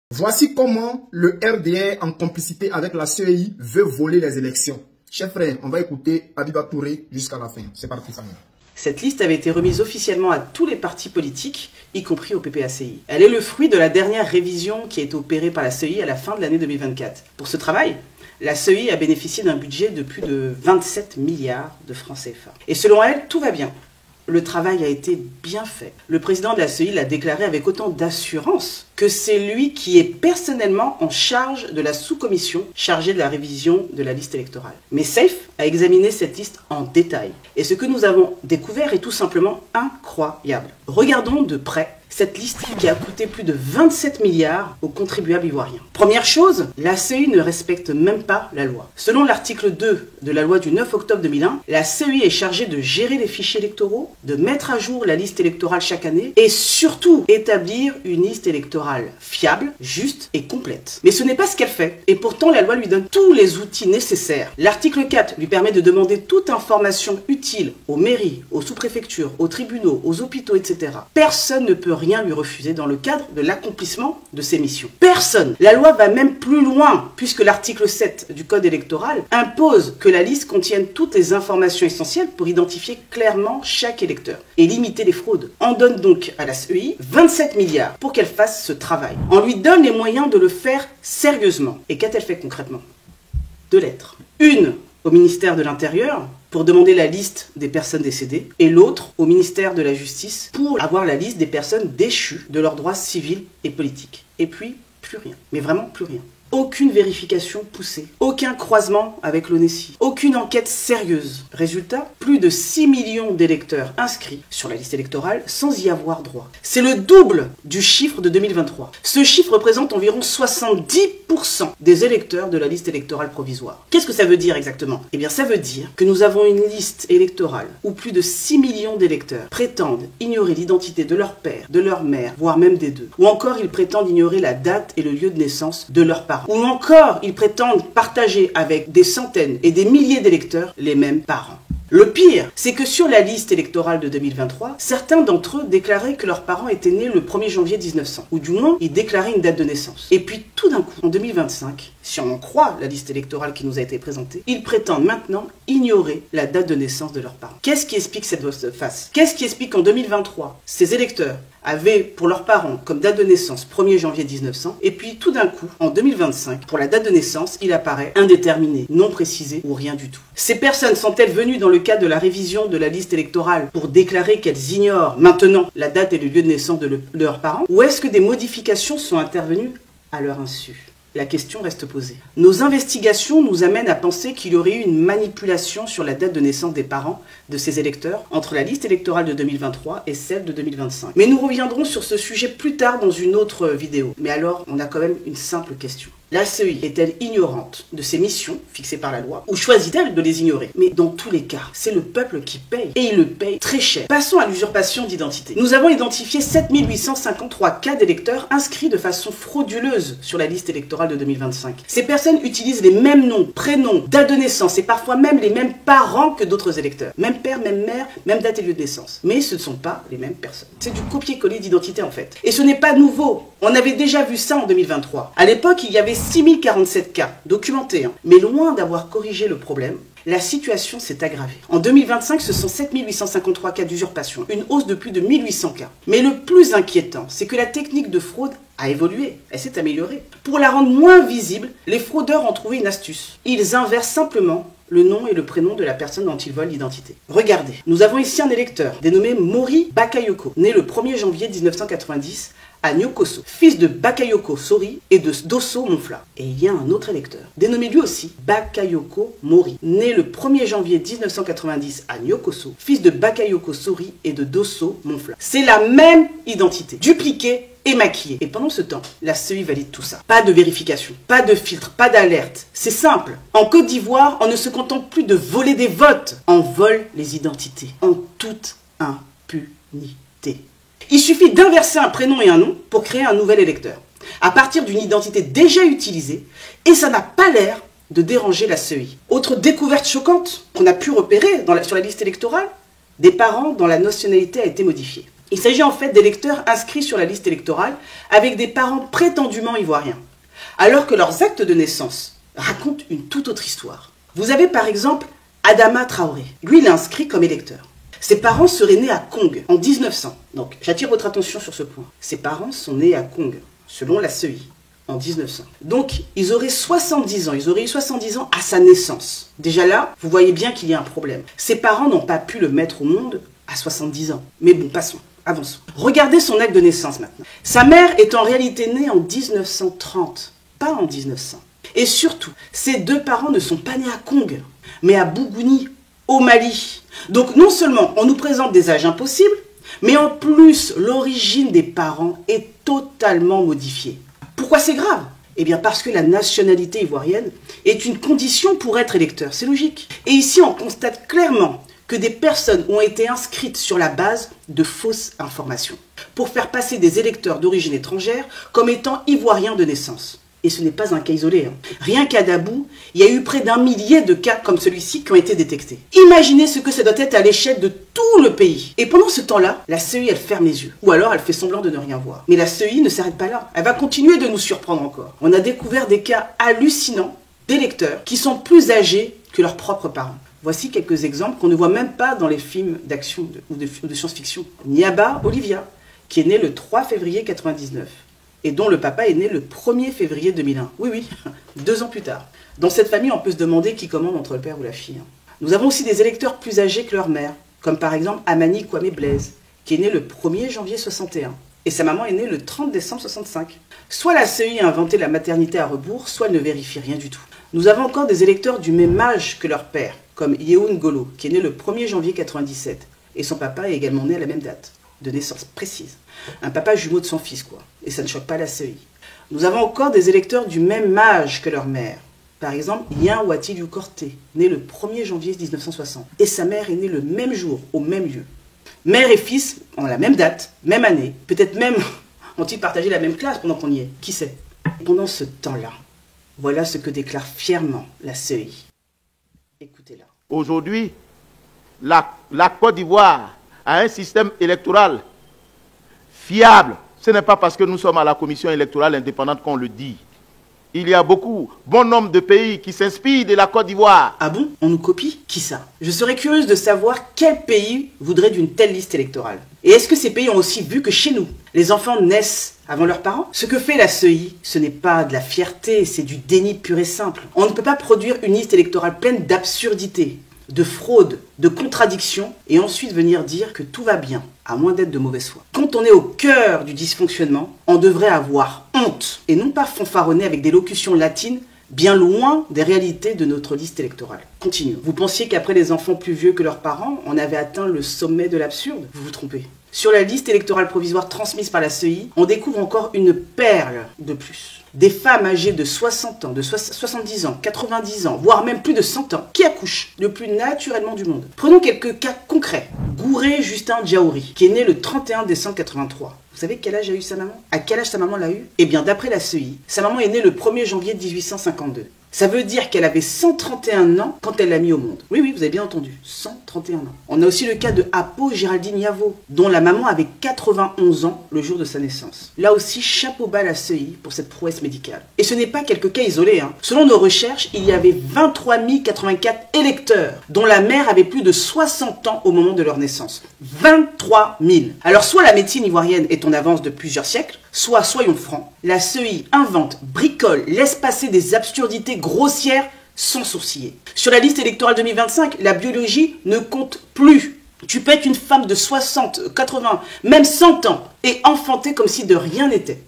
Voici comment le RDR, en complicité avec la CEI, veut voler les élections. Chers frères, on va écouter Abiba Touré jusqu'à la fin. C'est parti, Samuel. Cette liste avait été remise officiellement à tous les partis politiques, y compris au PPACI. Elle est le fruit de la dernière révision qui a été opérée par la CEI à la fin de l'année 2024. Pour ce travail, la CEI a bénéficié d'un budget de plus de 27 milliards de francs CFA. Et selon elle, tout va bien. Le travail a été bien fait. Le président de la CEI l'a déclaré avec autant d'assurance que c'est lui qui est personnellement en charge de la sous-commission chargée de la révision de la liste électorale. Mais SAFE a examiné cette liste en détail. Et ce que nous avons découvert est tout simplement incroyable. Regardons de près cette liste qui a coûté plus de 27 milliards aux contribuables ivoiriens. Première chose, la CEI ne respecte même pas la loi. Selon l'article 2 de la loi du 9 octobre 2001, la CEI est chargée de gérer les fichiers électoraux, de mettre à jour la liste électorale chaque année et surtout établir une liste électorale fiable, juste et complète. Mais ce n'est pas ce qu'elle fait. Et pourtant, la loi lui donne tous les outils nécessaires. L'article 4 lui permet de demander toute information utile aux mairies, aux sous-préfectures, aux tribunaux, aux hôpitaux, etc. Personne ne peut rien lui refuser dans le cadre de l'accomplissement de ses missions. Personne. La loi va même plus loin, puisque l'article 7 du Code électoral impose que la liste contienne toutes les informations essentielles pour identifier clairement chaque électeur et limiter les fraudes. On donne donc à la CEI 27 milliards pour qu'elle fasse ce travail. On lui donne les moyens de le faire sérieusement. Et qu'a-t-elle fait concrètement? 2 lettres. Une au ministère de l'Intérieur pour demander la liste des personnes décédées et l'autre au ministère de la Justice pour avoir la liste des personnes déchues de leurs droits civils et politiques. Et puis, plus rien. Mais vraiment plus rien. Aucune vérification poussée, aucun croisement avec l'ONESI, aucune enquête sérieuse. Résultat, plus de 6 millions d'électeurs inscrits sur la liste électorale sans y avoir droit. C'est le double du chiffre de 2023. Ce chiffre représente environ 70% des électeurs de la liste électorale provisoire. Qu'est-ce que ça veut dire exactement? Eh bien, ça veut dire que nous avons une liste électorale où plus de 6 millions d'électeurs prétendent ignorer l'identité de leur père, de leur mère, voire même des deux. Ou encore, ils prétendent ignorer la date et le lieu de naissance de leurs parents. Ou encore, ils prétendent partager avec des centaines et des milliers d'électeurs les mêmes parents. Le pire, c'est que sur la liste électorale de 2023, certains d'entre eux déclaraient que leurs parents étaient nés le 1er janvier 1900, ou du moins, ils déclaraient une date de naissance. Et puis, tout d'un coup, en 2025, si on en croit la liste électorale qui nous a été présentée, ils prétendent maintenant ignorer la date de naissance de leurs parents. Qu'est-ce qui explique cette volte-face? Qu'est-ce qui explique qu'en 2023, ces électeurs avaient pour leurs parents comme date de naissance 1er janvier 1900, et puis tout d'un coup, en 2025, pour la date de naissance, il apparaît indéterminé, non précisé ou rien du tout. Ces personnes sont-elles venues dans le cadre de la révision de la liste électorale pour déclarer qu'elles ignorent maintenant la date et le lieu de naissance de leurs parents, ou est-ce que des modifications sont intervenues à leur insu? La question reste posée. Nos investigations nous amènent à penser qu'il y aurait eu une manipulation sur la date de naissance des parents de ces électeurs entre la liste électorale de 2023 et celle de 2025. Mais nous reviendrons sur ce sujet plus tard dans une autre vidéo. Mais alors, on a quand même une simple question. La CEI est-elle ignorante de ses missions fixées par la loi ou choisit-elle de les ignorer? Mais dans tous les cas, c'est le peuple qui paye et il le paye très cher. Passons à l'usurpation d'identité. Nous avons identifié 7853 cas d'électeurs inscrits de façon frauduleuse sur la liste électorale de 2025. Ces personnes utilisent les mêmes noms, prénoms, date de naissance et parfois même les mêmes parents que d'autres électeurs. Même père, même mère, même date et lieu de naissance. Mais ce ne sont pas les mêmes personnes. C'est du copier-coller d'identité en fait. Et ce n'est pas nouveau. On avait déjà vu ça en 2023. À l'époque, il y avait 6047 cas documentés, mais loin d'avoir corrigé le problème, la situation s'est aggravée. En 2025, ce sont 7853 cas d'usurpation, une hausse de plus de 1800 cas. Mais le plus inquiétant, c'est que la technique de fraude a évolué, elle s'est améliorée. Pour la rendre moins visible, les fraudeurs ont trouvé une astuce. Ils inversent simplement le nom et le prénom de la personne dont ils volent l'identité. Regardez, nous avons ici un électeur dénommé Mori Bakayoko, né le 1er janvier 1990 à Nyokoso, fils de Bakayoko Sori et de Dosso Monfla. Et il y a un autre électeur, dénommé lui aussi Bakayoko Mori, né le 1er janvier 1990 à Nyokoso, fils de Bakayoko Sori et de Dosso Monfla. C'est la même identité, dupliquée et maquillée. Et pendant ce temps, la CEI valide tout ça. Pas de vérification, pas de filtre, pas d'alerte. C'est simple. En Côte d'Ivoire, on ne se contente plus de voler des votes. On vole les identités en toute impunité. Il suffit d'inverser un prénom et un nom pour créer un nouvel électeur, à partir d'une identité déjà utilisée, et ça n'a pas l'air de déranger la CEI. Autre découverte choquante qu'on a pu repérer sur la liste électorale, des parents dont la nationalité a été modifiée. Il s'agit en fait d'électeurs inscrits sur la liste électorale avec des parents prétendument ivoiriens, alors que leurs actes de naissance racontent une toute autre histoire. Vous avez par exemple Adama Traoré. Lui, il est inscrit comme électeur. Ses parents seraient nés à Kong en 1900. Donc, j'attire votre attention sur ce point. Ses parents sont nés à Kong, selon la CEI, en 1900. Donc, ils auraient 70 ans. Ils auraient eu 70 ans à sa naissance. Déjà là, vous voyez bien qu'il y a un problème. Ses parents n'ont pas pu le mettre au monde à 70 ans. Mais bon, passons. Avançons. Regardez son acte de naissance maintenant. Sa mère est en réalité née en 1930, pas en 1900. Et surtout, ses deux parents ne sont pas nés à Kong, mais à Bougouni, au Mali. Donc non seulement on nous présente des âges impossibles, mais en plus l'origine des parents est totalement modifiée. Pourquoi c'est grave? Eh bien parce que la nationalité ivoirienne est une condition pour être électeur, c'est logique. Et ici on constate clairement que des personnes ont été inscrites sur la base de fausses informations, pour faire passer des électeurs d'origine étrangère comme étant ivoiriens de naissance. Et ce n'est pas un cas isolé. Rien qu'à Dabou, il y a eu près d'1 millier de cas comme celui-ci qui ont été détectés. Imaginez ce que ça doit être à l'échelle de tout le pays. Et pendant ce temps-là, la CEI, elle ferme les yeux. Ou alors, elle fait semblant de ne rien voir. Mais la CEI ne s'arrête pas là. Elle va continuer de nous surprendre encore. On a découvert des cas hallucinants d'électeurs qui sont plus âgés que leurs propres parents. Voici quelques exemples qu'on ne voit même pas dans les films d'action ou de science-fiction. Niaba Olivia, qui est née le 3 février 1999. Et dont le papa est né le 1er février 2001. Oui, oui, 2 ans plus tard. Dans cette famille, on peut se demander qui commande entre le père ou la fille. Nous avons aussi des électeurs plus âgés que leur mère, comme par exemple Amani Kwame Blaise, qui est né le 1er janvier 61, et sa maman est née le 30 décembre 65. Soit la CEI a inventé la maternité à rebours, soit elle ne vérifie rien du tout. Nous avons encore des électeurs du même âge que leur père, comme Yehoun Golo, qui est né le 1er janvier 97, et son papa est également né à la même date, de naissance précise. Un papa jumeau de son fils, quoi. Et ça ne choque pas la CEI. Nous avons encore des électeurs du même âge que leur mère. Par exemple, Yen Ouattiliou Korté, né le 1er janvier 1960. Et sa mère est née le même jour, au même lieu. Mère et fils ont la même date, même année. Peut-être même ont-ils partagé la même classe pendant qu'on y est. Qui sait? Pendant ce temps-là, voilà ce que déclare fièrement la CEI. Écoutez-la. Aujourd'hui, la Côte d'Ivoire a un système électoral fiable. Ce n'est pas parce que nous sommes à la commission électorale indépendante qu'on le dit. Il y a bon nombre de pays qui s'inspirent de la Côte d'Ivoire. Ah bon? On nous copie? Qui ça? Je serais curieuse de savoir quel pays voudrait d'une telle liste électorale. Et est-ce que ces pays ont aussi vu que chez nous, les enfants naissent avant leurs parents? Ce que fait la CEI, ce n'est pas de la fierté, c'est du déni pur et simple. On ne peut pas produire une liste électorale pleine d'absurdités, de fraude, de contradictions, et ensuite venir dire que tout va bien, à moins d'être de mauvaise foi. Quand on est au cœur du dysfonctionnement, on devrait avoir honte, et non pas fanfaronner avec des locutions latines bien loin des réalités de notre liste électorale. Continuons. Vous pensiez qu'après les enfants plus vieux que leurs parents, on avait atteint le sommet de l'absurde? Vous vous trompez. Sur la liste électorale provisoire transmise par la CEI, on découvre encore une perle de plus. Des femmes âgées de 60 ans, de 70 ans, 90 ans, voire même plus de 100 ans, qui accouchent le plus naturellement du monde. Prenons quelques cas concrets. Gouré Justin Diaouri, qui est né le 31 décembre 83. Vous savez quel âge a eu sa maman? À quel âge sa maman l'a eu? Eh bien, d'après la CEI, sa maman est née le 1er janvier 1852. Ça veut dire qu'elle avait 131 ans quand elle l'a mis au monde. Oui, oui, vous avez bien entendu, 131 ans. On a aussi le cas de Apo Géraldine Yavo, dont la maman avait 91 ans le jour de sa naissance. Là aussi, chapeau bas à la CEI pour cette prouesse médicale. Et ce n'est pas quelques cas isolés. Selon nos recherches, il y avait 23 084 électeurs, dont la mère avait plus de 60 ans au moment de leur naissance. 23 000. Alors soit la médecine ivoirienne est en avance de plusieurs siècles, soit, soyons francs, la CEI invente, bricole, laisse passer des absurdités grossières sans sourciller. Sur la liste électorale 2025, la biologie ne compte plus. Tu peux être une femme de 60, 80, même 100 ans et enfanter comme si de rien n'était.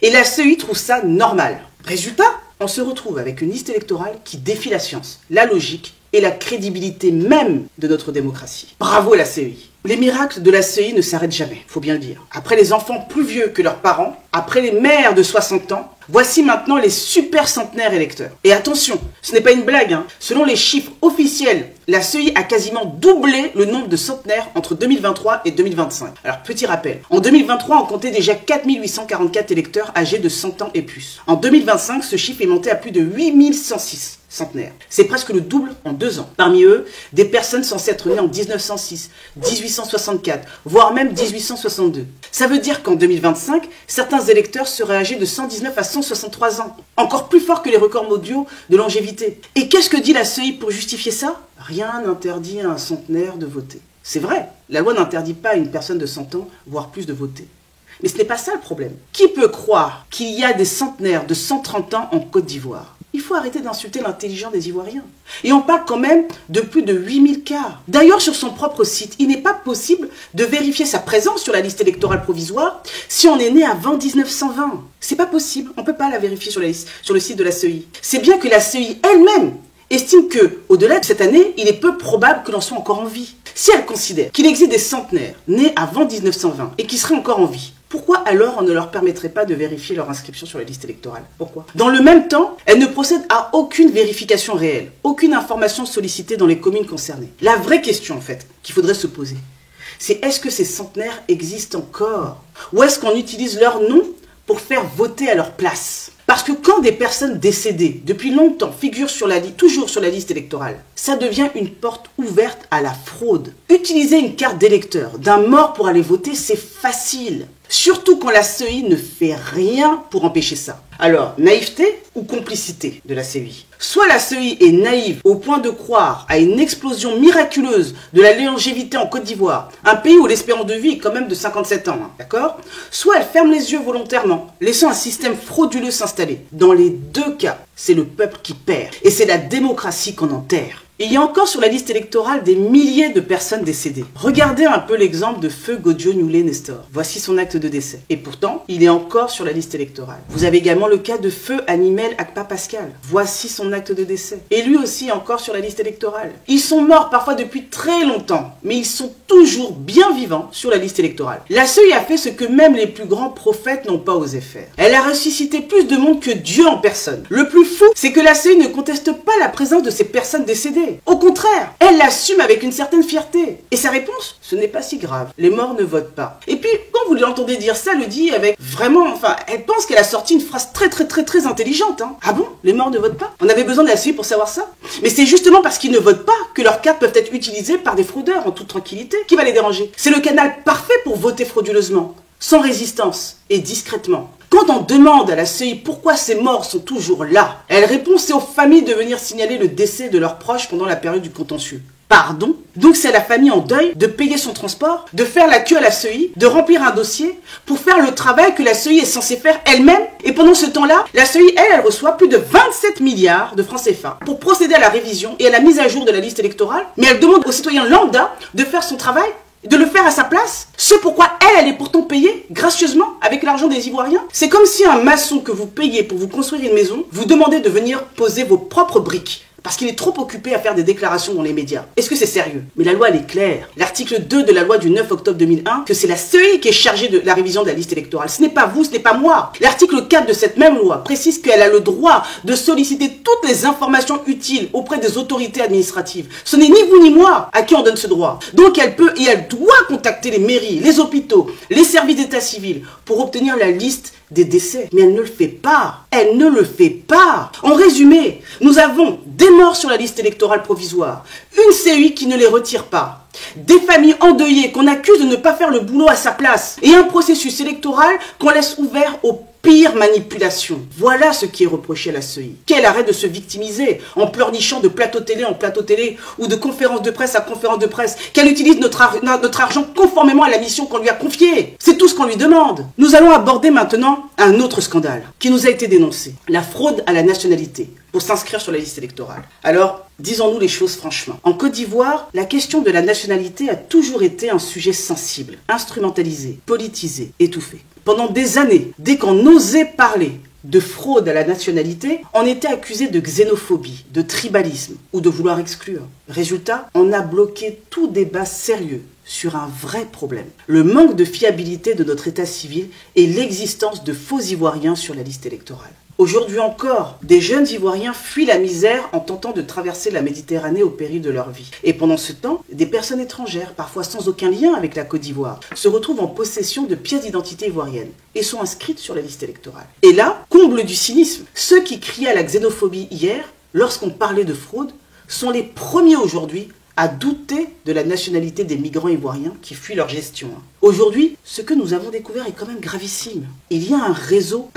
Et la CEI trouve ça normal. Résultat, on se retrouve avec une liste électorale qui défie la science, la logique et la crédibilité même de notre démocratie. Bravo la CEI. Les miracles de la CEI ne s'arrêtent jamais, faut bien le dire. Après les enfants plus vieux que leurs parents, Après les mères de 60 ans, voici maintenant les super centenaires électeurs. Et attention, ce n'est pas une blague, hein. Selon les chiffres officiels, la CEI a quasiment doublé le nombre de centenaires entre 2023 et 2025. Alors petit rappel, en 2023 on comptait déjà 4844 électeurs âgés de 100 ans et plus. En 2025, ce chiffre est monté à plus de 8106 centenaires. C'est presque le double en 2 ans. Parmi eux, des personnes censées être nées en 1906, 1864, voire même 1862. Ça veut dire qu'en 2025, certains électeurs seraient âgés de 119 à 163 ans. Encore plus fort que les records mondiaux de longévité. Et qu'est-ce que dit la CEI pour justifier ça? Rien n'interdit à un centenaire de voter. C'est vrai, la loi n'interdit pas à une personne de 100 ans, voire plus, de voter. Mais ce n'est pas ça le problème. Qui peut croire qu'il y a des centenaires de 130 ans en Côte d'Ivoire? Il faut arrêter d'insulter l'intelligence des Ivoiriens. Et on parle quand même de plus de 8000 cas. D'ailleurs, sur son propre site, il n'est pas possible de vérifier sa présence sur la liste électorale provisoire si on est né avant 1920. C'est pas possible, on ne peut pas la vérifier sur le site de la CEI. C'est bien que la CEI elle-même estime que, au-delà de cette année, il est peu probable que l'on soit encore en vie. Si elle considère qu'il existe des centenaires nés avant 1920 et qui seraient encore en vie, pourquoi alors on ne leur permettrait pas de vérifier leur inscription sur la liste électorale? Pourquoi? Dans le même temps, elle ne procède à aucune vérification réelle, aucune information sollicitée dans les communes concernées. La vraie question, en fait, qu'il faudrait se poser, c'est est-ce que ces centenaires existent encore? Ou est-ce qu'on utilise leur nom pour faire voter à leur place? Parce que quand des personnes décédées depuis longtemps figurent toujours sur la liste électorale, ça devient une porte ouverte à la fraude. Utiliser une carte d'électeur d'un mort pour aller voter, c'est facile. Surtout quand la CEI ne fait rien pour empêcher ça. Alors, naïveté ou complicité de la CEI? Soit la CEI est naïve au point de croire à une explosion miraculeuse de la longévité en Côte d'Ivoire, un pays où l'espérance de vie est quand même de 57 ans, hein, d'accord? Soit elle ferme les yeux volontairement, laissant un système frauduleux s'installer. Dans les deux cas, c'est le peuple qui perd, et c'est la démocratie qu'on enterre. Il y a encore sur la liste électorale des milliers de personnes décédées. Regardez un peu l'exemple de Feu Godjo Nyoulé Nestor. Voici son acte de décès. Et pourtant, il est encore sur la liste électorale. Vous avez également le cas de Feu Animel Akpa Pascal. Voici son acte de décès. Et lui aussi est encore sur la liste électorale. Ils sont morts parfois depuis très longtemps, mais ils sont toujours bien vivants sur la liste électorale. La CEI a fait ce que même les plus grands prophètes n'ont pas osé faire. Elle a ressuscité plus de monde que Dieu en personne. Le plus fou, c'est que la CEI ne conteste pas la présence de ces personnes décédées. Au contraire, elle l'assume avec une certaine fierté. Et sa réponse, ce n'est pas si grave. Les morts ne votent pas. Et puis, quand vous l'entendez dire ça, elle le dit avec vraiment, elle pense qu'elle a sorti une phrase très intelligente. Hein. Ah bon? Les morts ne votent pas? On avait besoin de la CEI pour savoir ça? Mais c'est justement parce qu'ils ne votent pas que leurs cartes peuvent être utilisées par des fraudeurs en toute tranquillité. Qui va les déranger? C'est le canal parfait pour voter frauduleusement, sans résistance et discrètement. Quand on demande à la CEI pourquoi ces morts sont toujours là, elle répond c'est aux familles de venir signaler le décès de leurs proches pendant la période du contentieux. Pardon? Donc c'est à la famille en deuil de payer son transport, de faire la queue à la CEI, de remplir un dossier pour faire le travail que la CEI est censée faire elle-même. Et pendant ce temps-là, la CEI, elle reçoit plus de 27 milliards de francs CFA pour procéder à la révision et à la mise à jour de la liste électorale. Mais elle demande aux citoyens lambda de faire son travail, de le faire à sa place, ce pourquoi elle est pourtant payée gracieusement avec l'argent des Ivoiriens. C'est comme si un maçon que vous payez pour vous construire une maison vous demandait de venir poser vos propres briques parce qu'il est trop occupé à faire des déclarations dans les médias. Est-ce que c'est sérieux? Mais la loi, elle est claire. L'article 2 de la loi du 9 octobre 2001, que c'est la CEI qui est chargée de la révision de la liste électorale. Ce n'est pas vous, ce n'est pas moi. L'article 4 de cette même loi précise qu'elle a le droit de solliciter toutes les informations utiles auprès des autorités administratives. Ce n'est ni vous ni moi à qui on donne ce droit. Donc elle peut et elle doit contacter les mairies, les hôpitaux, les services d'état civil pour obtenir la liste des décès. Mais elle ne le fait pas. Elle ne le fait pas. En résumé, nous avons des morts sur la liste électorale provisoire, une CEI qui ne les retire pas, des familles endeuillées qu'on accuse de ne pas faire le boulot à sa place, et un processus électoral qu'on laisse ouvert aux pires manipulations. Voilà ce qui est reproché à la CEI. Qu'elle arrête de se victimiser en pleurnichant de plateau télé en plateau télé ou de conférence de presse à conférence de presse. Qu'elle utilise notre argent conformément à la mission qu'on lui a confiée. C'est tout ce qu'on lui demande. Nous allons aborder maintenant un autre scandale qui nous a été dénoncé. La fraude à la nationalité pour s'inscrire sur la liste électorale. Alors, disons-nous les choses franchement. En Côte d'Ivoire, la question de la nationalité a toujours été un sujet sensible, instrumentalisé, politisé, étouffé. Pendant des années, dès qu'on osait parler de fraude à la nationalité, on était accusé de xénophobie, de tribalisme ou de vouloir exclure. Résultat, on a bloqué tout débat sérieux sur un vrai problème. Le manque de fiabilité de notre état civil et l'existence de faux Ivoiriens sur la liste électorale. Aujourd'hui encore, des jeunes Ivoiriens fuient la misère en tentant de traverser la Méditerranée au péril de leur vie. Et pendant ce temps, des personnes étrangères, parfois sans aucun lien avec la Côte d'Ivoire, se retrouvent en possession de pièces d'identité ivoiriennes et sont inscrites sur la liste électorale. Et là, comble du cynisme, ceux qui criaient à la xénophobie hier, lorsqu'on parlait de fraude, sont les premiers aujourd'hui à douter de la nationalité des migrants ivoiriens qui fuient leur gestion. Aujourd'hui, ce que nous avons découvert est quand même gravissime. Il y a un réseau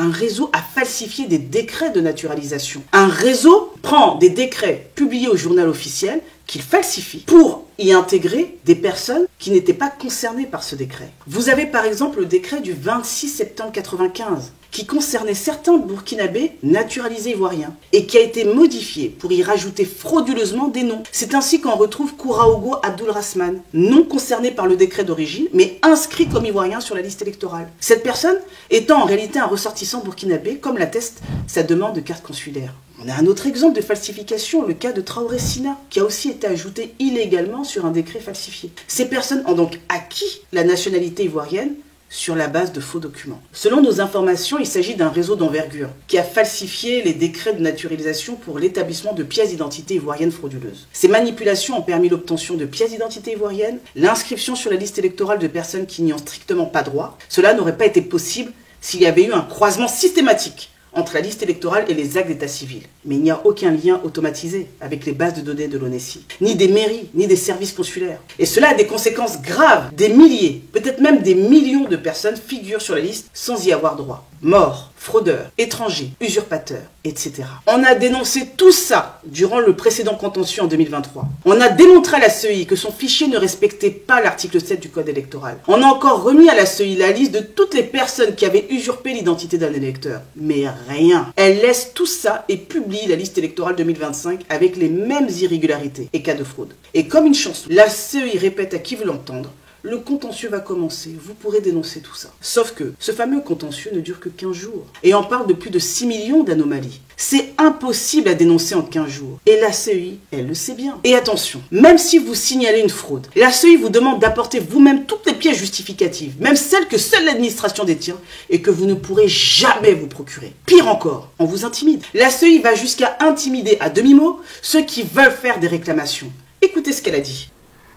à falsifier des décrets de naturalisation. Un réseau prend des décrets publiés au journal officiel qu'il falsifie pour y intégrer des personnes qui n'étaient pas concernées par ce décret. Vous avez par exemple le décret du 26 septembre 1995 qui concernait certains Burkinabés naturalisés ivoiriens et qui a été modifié pour y rajouter frauduleusement des noms. C'est ainsi qu'on retrouve Kouraogo Abdulrahman, non concerné par le décret d'origine, mais inscrit comme ivoirien sur la liste électorale. Cette personne étant en réalité un ressortissant burkinabé, comme l'atteste sa demande de carte consulaire. On a un autre exemple de falsification, le cas de Traoré Sina, qui a aussi été ajouté illégalement sur un décret falsifié. Ces personnes ont donc acquis la nationalité ivoirienne sur la base de faux documents. Selon nos informations, il s'agit d'un réseau d'envergure qui a falsifié les décrets de naturalisation pour l'établissement de pièces d'identité ivoiriennes frauduleuses. Ces manipulations ont permis l'obtention de pièces d'identité ivoiriennes, l'inscription sur la liste électorale de personnes qui n'y ont strictement pas droit. Cela n'aurait pas été possible s'il y avait eu un croisement systématique entre la liste électorale et les actes d'état civil. Mais il n'y a aucun lien automatisé avec les bases de données de l'ONESI, ni des mairies, ni des services consulaires. Et cela a des conséquences graves. Des milliers, peut-être même des millions de personnes figurent sur la liste sans y avoir droit. Morts, fraudeurs, étrangers, usurpateurs, etc. On a dénoncé tout ça durant le précédent contentieux en 2023. On a démontré à la CEI que son fichier ne respectait pas l'article 7 du code électoral. On a encore remis à la CEI la liste de toutes les personnes qui avaient usurpé l'identité d'un électeur. Mais rien. Elle laisse tout ça et publie la liste électorale 2025 avec les mêmes irrégularités et cas de fraude. Et comme une chanson, la CEI répète à qui veut l'entendre: le contentieux va commencer, vous pourrez dénoncer tout ça. Sauf que ce fameux contentieux ne dure que 15 jours. Et on parle de plus de 6 millions d'anomalies. C'est impossible à dénoncer en 15 jours. Et la CEI, elle le sait bien. Et attention, même si vous signalez une fraude, la CEI vous demande d'apporter vous-même toutes les pièces justificatives, même celles que seule l'administration détient et que vous ne pourrez jamais vous procurer. Pire encore, on vous intimide. La CEI va jusqu'à intimider à demi-mot ceux qui veulent faire des réclamations. Écoutez ce qu'elle a dit.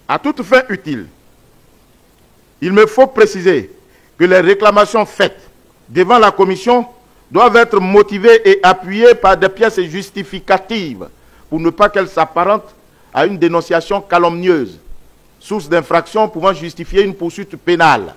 À toute fin utile, il me faut préciser que les réclamations faites devant la commission doivent être motivées et appuyées par des pièces justificatives pour ne pas qu'elles s'apparentent à une dénonciation calomnieuse, source d'infraction pouvant justifier une poursuite pénale.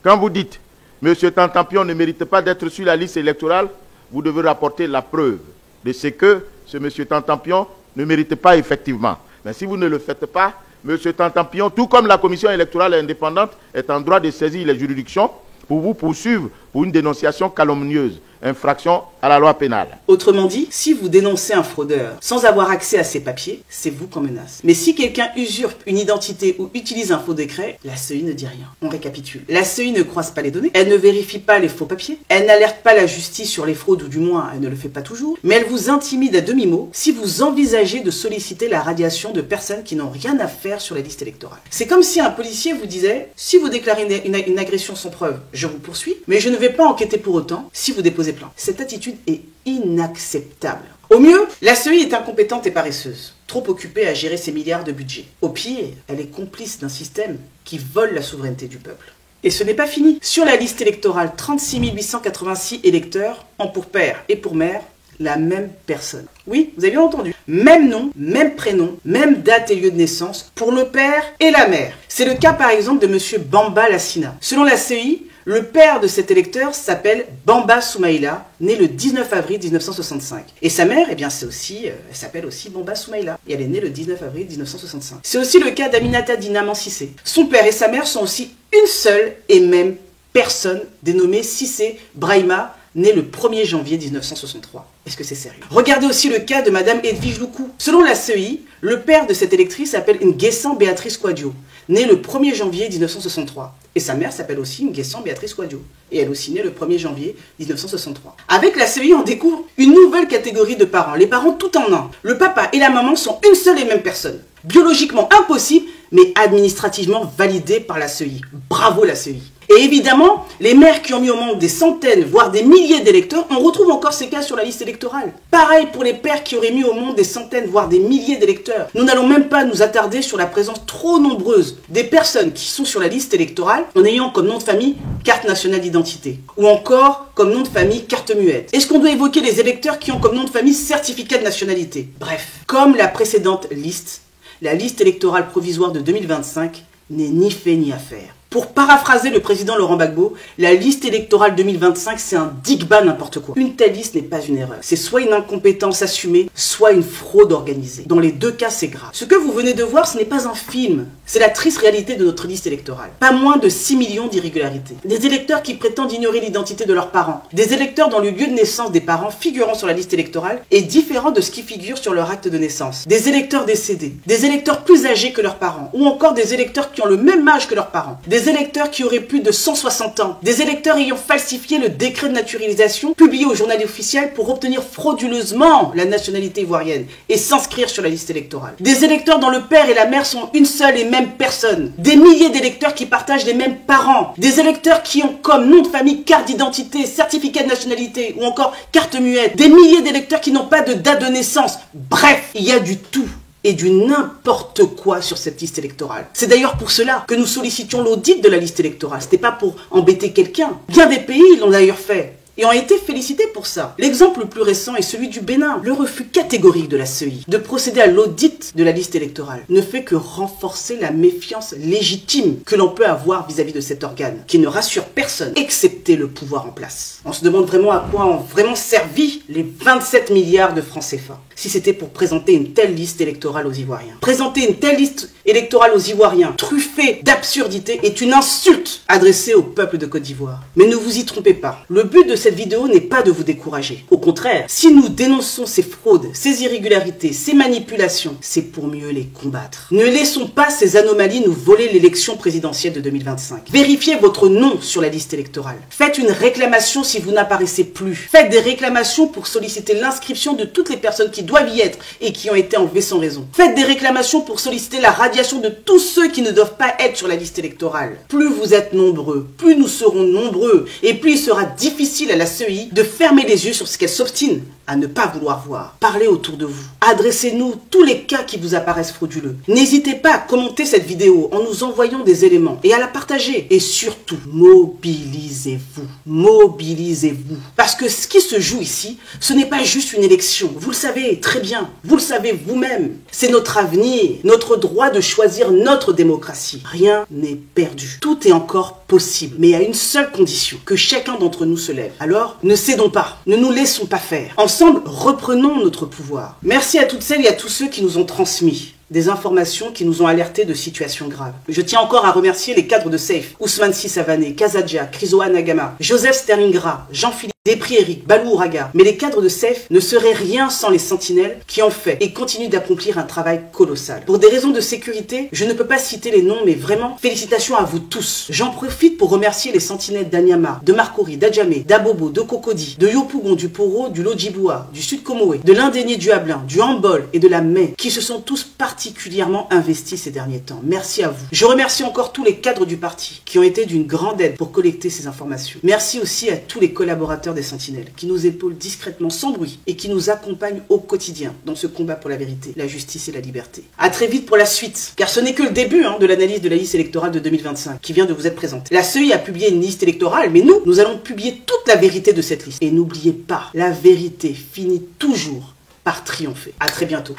Quand vous dites « M. Tantampion ne mérite pas d'être sur la liste électorale », vous devez rapporter la preuve de ce que ce M. Tantampion ne mérite pas effectivement. Mais si vous ne le faites pas, M. Tantampion, tout comme la commission électorale indépendante, est en droit de saisir les juridictions pour vous poursuivre pour une dénonciation calomnieuse, infraction à la loi pénale. Autrement dit, si vous dénoncez un fraudeur sans avoir accès à ses papiers, c'est vous qu'on menace. Mais si quelqu'un usurpe une identité ou utilise un faux décret, la CEI ne dit rien. On récapitule. La CEI ne croise pas les données, elle ne vérifie pas les faux papiers, elle n'alerte pas la justice sur les fraudes, ou du moins elle ne le fait pas toujours, mais elle vous intimide à demi-mot si vous envisagez de solliciter la radiation de personnes qui n'ont rien à faire sur la liste électorale. C'est comme si un policier vous disait: si vous déclarez une agression sans preuve, je vous poursuis, mais je ne vais pas enquêter pour autant si vous déposez plainte. Cette attitude est inacceptable. Au mieux, la CEI est incompétente et paresseuse, trop occupée à gérer ses milliards de budget. Au pire, elle est complice d'un système qui vole la souveraineté du peuple. Et ce n'est pas fini. Sur la liste électorale, 36 886 électeurs ont pour père et pour mère la même personne. Oui, vous avez bien entendu. Même nom, même prénom, même date et lieu de naissance pour le père et la mère. C'est le cas par exemple de M. Bamba Lassina. Selon la CEI, le père de cet électeur s'appelle Bamba Soumaïla, né le 19 avril 1965. Et sa mère, eh bien, elle s'appelle aussi Bamba Soumaïla, et elle est née le 19 avril 1965. C'est aussi le cas d'Aminata Dina Cissé. Son père et sa mère sont aussi une seule et même personne, dénommée Cissé Brahima, née le 1er janvier 1963. Est-ce que c'est sérieux? Regardez aussi le cas de Madame Edwige Loukou. Selon la CEI, le père de cette électrice s'appelle Nguessan Béatrice Kouadio, née le 1er janvier 1963. Et sa mère s'appelle aussi Nguessan Béatrice Kouadio, et elle aussi née le 1er janvier 1963. Avec la CEI, on découvre une nouvelle catégorie de parents, les parents tout en un. Le papa et la maman sont une seule et même personne. Biologiquement impossible, mais administrativement validée par la CEI. Bravo la CEI. Et évidemment, les maires qui ont mis au monde des centaines, voire des milliers d'électeurs, on retrouve encore ces cas sur la liste électorale. Pareil pour les pairs qui auraient mis au monde des centaines, voire des milliers d'électeurs. Nous n'allons même pas nous attarder sur la présence trop nombreuse des personnes qui sont sur la liste électorale en ayant comme nom de famille carte nationale d'identité, ou encore comme nom de famille carte muette. Est-ce qu'on doit évoquer les électeurs qui ont comme nom de famille certificat de nationalité? Bref, comme la précédente liste, la liste électorale provisoire de 2025 n'est ni fait ni à faire. Pour paraphraser le président Laurent Gbagbo, la liste électorale 2025, c'est un digba n'importe quoi. Une telle liste n'est pas une erreur. C'est soit une incompétence assumée, soit une fraude organisée. Dans les deux cas, c'est grave. Ce que vous venez de voir, ce n'est pas un film. C'est la triste réalité de notre liste électorale. Pas moins de 6 millions d'irrégularités. Des électeurs qui prétendent ignorer l'identité de leurs parents. Des électeurs dont le lieu de naissance des parents figurant sur la liste électorale est différent de ce qui figure sur leur acte de naissance. Des électeurs décédés. Des électeurs plus âgés que leurs parents. Ou encore des électeurs qui ont le même âge que leurs parents. Des électeurs qui auraient plus de 160 ans. Des électeurs ayant falsifié le décret de naturalisation publié au journal officiel pour obtenir frauduleusement la nationalité ivoirienne et s'inscrire sur la liste électorale. Des électeurs dont le père et la mère sont une seule et même personne. Des milliers d'électeurs qui partagent les mêmes parents. Des électeurs qui ont comme nom de famille carte d'identité, certificat de nationalité ou encore carte muette. Des milliers d'électeurs qui n'ont pas de date de naissance. Bref, il y a du tout et du n'importe quoi sur cette liste électorale. C'est d'ailleurs pour cela que nous sollicitions l'audit de la liste électorale. C'était pas pour embêter quelqu'un. Bien des pays l'ont d'ailleurs fait et ont été félicités pour ça. L'exemple le plus récent est celui du Bénin. Le refus catégorique de la CEI de procéder à l'audit de la liste électorale ne fait que renforcer la méfiance légitime que l'on peut avoir vis-à-vis de cet organe, qui ne rassure personne, excepté le pouvoir en place. On se demande vraiment à quoi ont vraiment servi les 27 milliards de francs CFA, si c'était pour présenter une telle liste électorale aux Ivoiriens. Présenter une telle liste électorale aux Ivoiriens, truffée d'absurdité, est une insulte adressée au peuple de Côte d'Ivoire. Mais ne vous y trompez pas, le but de cette vidéo n'est pas de vous décourager. Au contraire, si nous dénonçons ces fraudes, ces irrégularités, ces manipulations, c'est pour mieux les combattre. Ne laissons pas ces anomalies nous voler l'élection présidentielle de 2025. Vérifiez votre nom sur la liste électorale. Faites une réclamation si vous n'apparaissez plus. Faites des réclamations pour solliciter l'inscription de toutes les personnes qui doivent y être et qui ont été enlevées sans raison. Faites des réclamations pour solliciter la radiation de tous ceux qui ne doivent pas être sur la liste électorale. Plus vous êtes nombreux, plus nous serons nombreux et plus il sera difficile à la CEI de fermer les yeux sur ce qu'elle s'obstine à ne pas vouloir voir. Parlez autour de vous. Adressez-nous tous les cas qui vous apparaissent frauduleux. N'hésitez pas à commenter cette vidéo en nous envoyant des éléments et à la partager. Et surtout, mobilisez-vous. Mobilisez-vous. Parce que ce qui se joue ici, ce n'est pas juste une élection. Vous le savez très bien. Vous le savez vous-même. C'est notre avenir, notre droit de choisir notre démocratie. Rien n'est perdu. Tout est encore possible. Mais à une seule condition, que chacun d'entre nous se lève. Alors, ne cédons pas. Ne nous laissons pas faire. Ensemble, reprenons notre pouvoir. Merci à toutes celles et à tous ceux qui nous ont transmis des informations qui nous ont alertés de situations graves. Je tiens encore à remercier les cadres de SAFE, Ousmane Sissavané, Kazadja, Krizoa Nagama, Joseph Sterlingra, Jean-Philippe Despris Eric, Balou Ouraga. Mais les cadres de SAFE ne seraient rien sans les sentinelles qui ont fait et continuent d'accomplir un travail colossal. Pour des raisons de sécurité, je ne peux pas citer les noms, mais vraiment, félicitations à vous tous. J'en profite pour remercier les sentinelles d'Anyama, de Marcory, d'Adjamé, d'Abobo, de Cocody, de Yopougon, du Poro, du Lodjiboua, du Sud Comoé, de l'Indénié du Hablin, du Hambol et de la Mai, qui se sont tous particulièrement investis ces derniers temps. Merci à vous. Je remercie encore tous les cadres du parti qui ont été d'une grande aide pour collecter ces informations. Merci aussi à tous les collaborateurs des sentinelles qui nous épaulent discrètement sans bruit et qui nous accompagnent au quotidien dans ce combat pour la vérité, la justice et la liberté. À très vite pour la suite, car ce n'est que le début de l'analyse de la liste électorale de 2025 qui vient de vous être présentée. La CEI a publié une liste électorale, mais nous allons publier toute la vérité de cette liste. Et n'oubliez pas, la vérité finit toujours par triompher. À très bientôt.